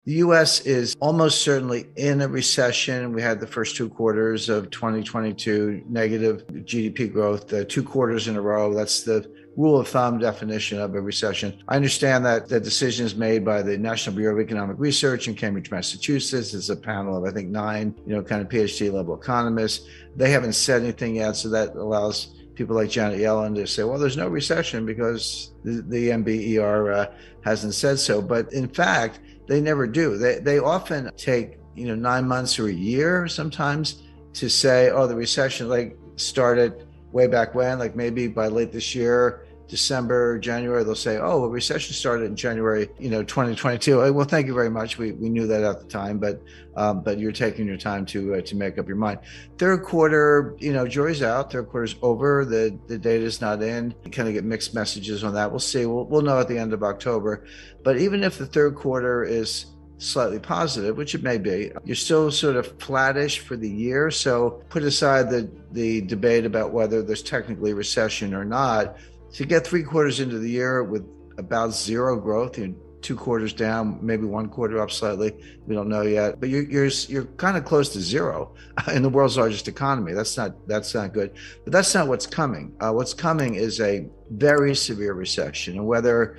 The US is almost certainly in a recession. We had the first 2 quarters of 2022 negative GDP growth, 2 quarters in a row. That's the rule of thumb definition of a recession. I understand that the decision is made by the National Bureau of Economic Research in Cambridge, Massachusetts. It's a panel of, I think, 9, kind of PhD level economists. They haven't said anything yet, so that allows people like Janet Yellen to say, well, there's no recession because the NBER hasn't said so. But in fact, they never do. They often take 9 months or a year sometimes to say, oh, the recession started way back when, like maybe by late this year, December, January, they'll say, oh, a recession started in January, 2022. Well, thank you very much. We knew that at the time, but you're taking your time to make up your mind. Third quarter, jury's out. Third quarter's over. The data's not in. You kind of get mixed messages on that. We'll see. We'll know at the end of October. But even if the third quarter is slightly positive, which it may be, you're still sort of flattish for the year. So put aside the debate about whether there's technically recession or not. To get 3 quarters into the year with about zero growth, 2 quarters down, maybe 1 quarter up slightly, we don't know yet. But you're kind of close to zero in the world's largest economy. That's not good. But that's not what's coming. What's coming is a very severe recession, and whether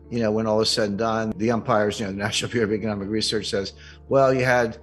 when all is said and done, the umpires, the National Bureau of Economic Research says, well, you had,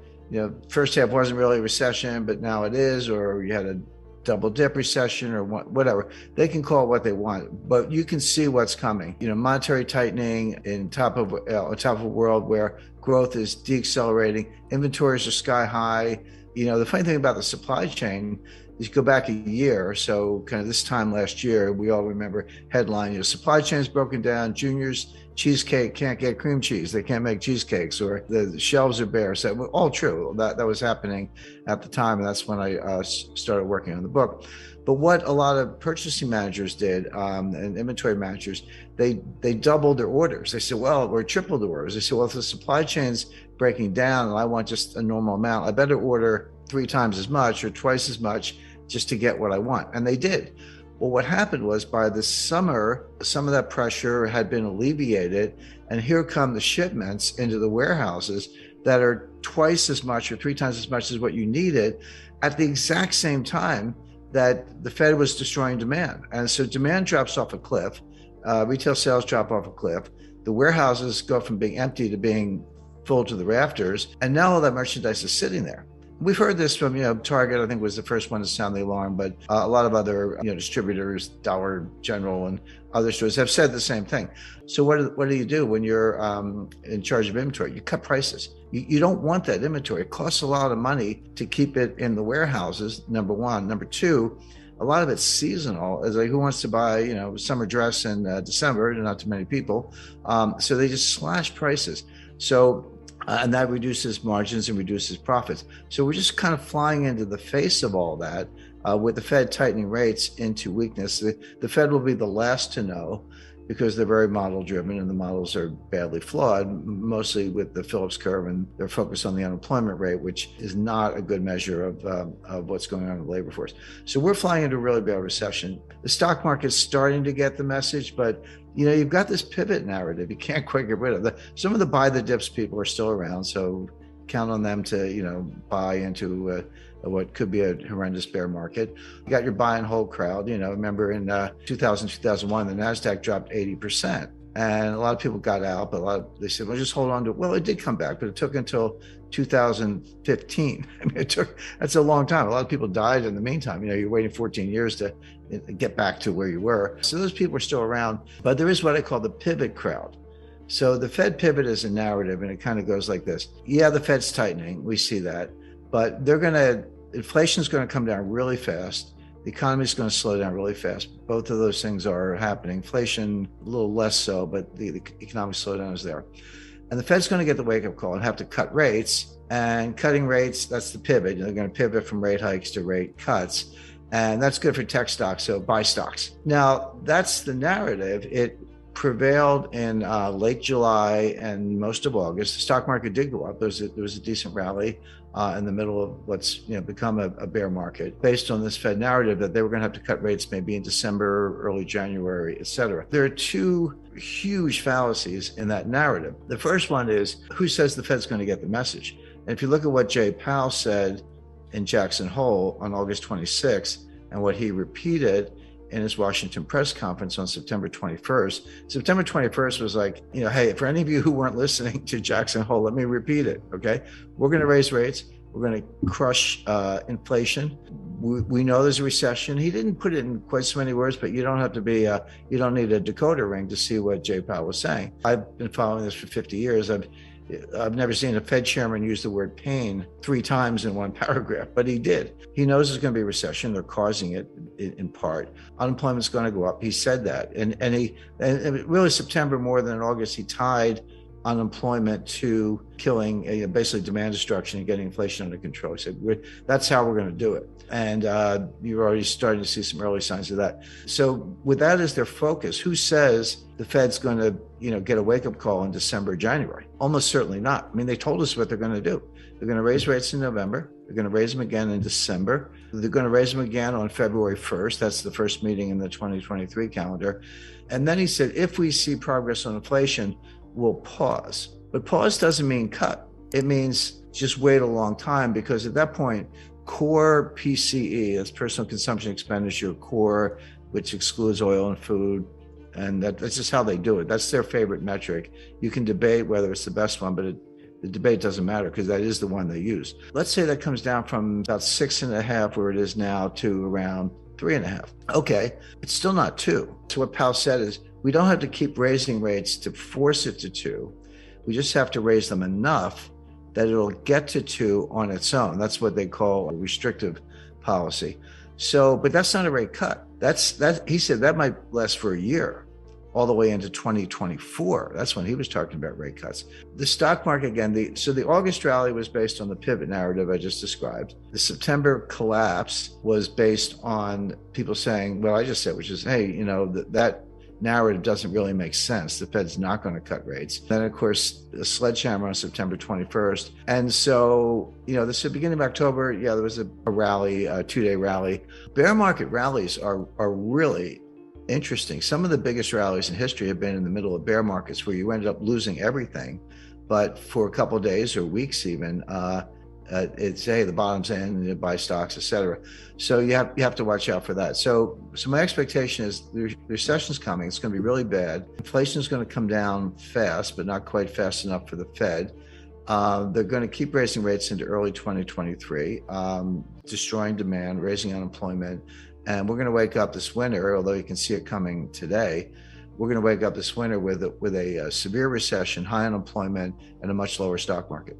first half wasn't really a recession, but now it is, or you had a double dip recession or whatever. They can call it what they want, but you can see what's coming. Monetary tightening on top of a world where growth is deaccelerating, inventories are sky high. The funny thing about the supply chain is you go back a year, so kind of this time last year, we all remember headline, supply chain's broken down, Junior's cheesecake can't get cream cheese, they can't make cheesecakes, or the shelves are bare. So all true, that was happening at the time, and that's when I started working on the book. But what a lot of purchasing managers did, and inventory managers, they doubled their orders. They said, well, or tripled the orders. They said, well, if the supply chain's breaking down and I want just a normal amount, I better order 3 times as much or twice as much just to get what I want. And they did. Well, what happened was by the summer, some of that pressure had been alleviated, and here come the shipments into the warehouses that are twice as much or 3 times as much as what you needed at the exact same time that the Fed was destroying demand. And so demand drops off a cliff, retail sales drop off a cliff, the warehouses go from being empty to being full to the rafters, and now all that merchandise is sitting there. We've heard this from, Target, I think was the first one to sound the alarm, but a lot of other, distributors, Dollar General and other stores have said the same thing. So what do you do when you're in charge of inventory? You cut prices. You don't want that inventory. It costs a lot of money to keep it in the warehouses, number one. Number two, a lot of it's seasonal. It's like, who wants to buy, a summer dress in December? Not too many people. So they just slash prices. So and that reduces margins and reduces profits. So we're just kind of flying into the face of all that with the Fed tightening rates into weakness. The Fed will be the last to know because they're very model driven and the models are badly flawed, mostly with the Phillips curve, and they're focused on the unemployment rate, which is not a good measure of what's going on in the labor force. So we're flying into a really bad recession. The stock market's starting to get the message, but you've got this pivot narrative. You can't quite get rid of that. Some of the buy the dips people are still around, so count on them to, buy into what could be a horrendous bear market. You got your buy and hold crowd. Remember in 2000, 2001, the NASDAQ dropped 80%. And a lot of people got out, but they said, well, just hold on to it. Well, it did come back, but it took until 2015. I mean, that's a long time. A lot of people died in the meantime. You're waiting 14 years to get back to where you were. So those people are still around, but there is what I call the pivot crowd. So the Fed pivot is a narrative, and it kind of goes like this. Yeah, the Fed's tightening. We see that, but inflation's going to come down really fast. The economy is going to slow down really fast. Both of those things are happening. Inflation, a little less so, but the economic slowdown is there. And the Fed's going to get the wake-up call and have to cut rates. And cutting rates, that's the pivot. They're going to pivot from rate hikes to rate cuts. And that's good for tech stocks, so buy stocks. Now, that's the narrative. It prevailed in late July and most of August. The stock market did go up. There was a decent rally in the middle of what's become a bear market, based on this Fed narrative that they were going to have to cut rates maybe in December, early January, et cetera. There are two huge fallacies in that narrative. The first one is, who says the Fed's going to get the message? And if you look at what Jay Powell said in Jackson Hole on August 26th and what he repeated in his Washington press conference on September 21st. September 21st was like, hey, for any of you who weren't listening to Jackson Hole, let me repeat it, okay? We're going to raise rates. We're going to crush inflation. We know there's a recession. He didn't put it in quite so many words, but you don't have to be, you don't need a decoder ring to see what Jay Powell was saying. I've been following this for 50 years. I've never seen a Fed chairman use the word pain 3 times in one paragraph, but he did. He knows there's going to be a recession. They're causing it in part. Unemployment's going to go up. He said that. And really September more than August, he tied unemployment to killing, basically demand destruction and getting inflation under control. He said, that's how we're going to do it. And you're already starting to see some early signs of that. So with that as their focus, who says the Fed's going to, get a wake-up call in December, January? Almost certainly not. I mean, they told us what they're going to do. They're going to raise rates in November. They're going to raise them again in December. They're going to raise them again on February 1st. That's the first meeting in the 2023 calendar. And then he said, if we see progress on inflation, we'll pause. But pause doesn't mean cut. It means just wait a long time, because at that point, core PCE, that's personal consumption expenditure, core, which excludes oil and food, and that's just how they do it. That's their favorite metric. You can debate whether it's the best one, but the debate doesn't matter because that is the one they use. Let's say that comes down from about 6.5, where it is now, to around 3.5. Okay, it's still not 2. So what Powell said is, we don't have to keep raising rates to force it to 2. We just have to raise them enough that it'll get to 2 on its own. That's what they call a restrictive policy. So, but that's not a rate cut. He said that might last for a year, all the way into 2024. That's when he was talking about rate cuts. The stock market, again, so the August rally was based on the pivot narrative I just described. The September collapse was based on people saying, well, I just said, which is, hey, that narrative doesn't really make sense. The Fed's not going to cut rates. Then, of course, the sledgehammer on September 21st. And so, this is the beginning of October. Yeah, there was a rally, a 2-day rally. Bear market rallies are really interesting. Some of the biggest rallies in history have been in the middle of bear markets, where you ended up losing everything. But for a couple of days or weeks even, it's, hey, the bottom's in, you buy stocks, et cetera. So you have to watch out for that. So my expectation is the recession's coming. It's going to be really bad. Inflation is going to come down fast, but not quite fast enough for the Fed. They're going to keep raising rates into early 2023, destroying demand, raising unemployment. And we're going to wake up this winter, although you can see it coming today, we're going to wake up this winter with a severe recession, high unemployment, and a much lower stock market.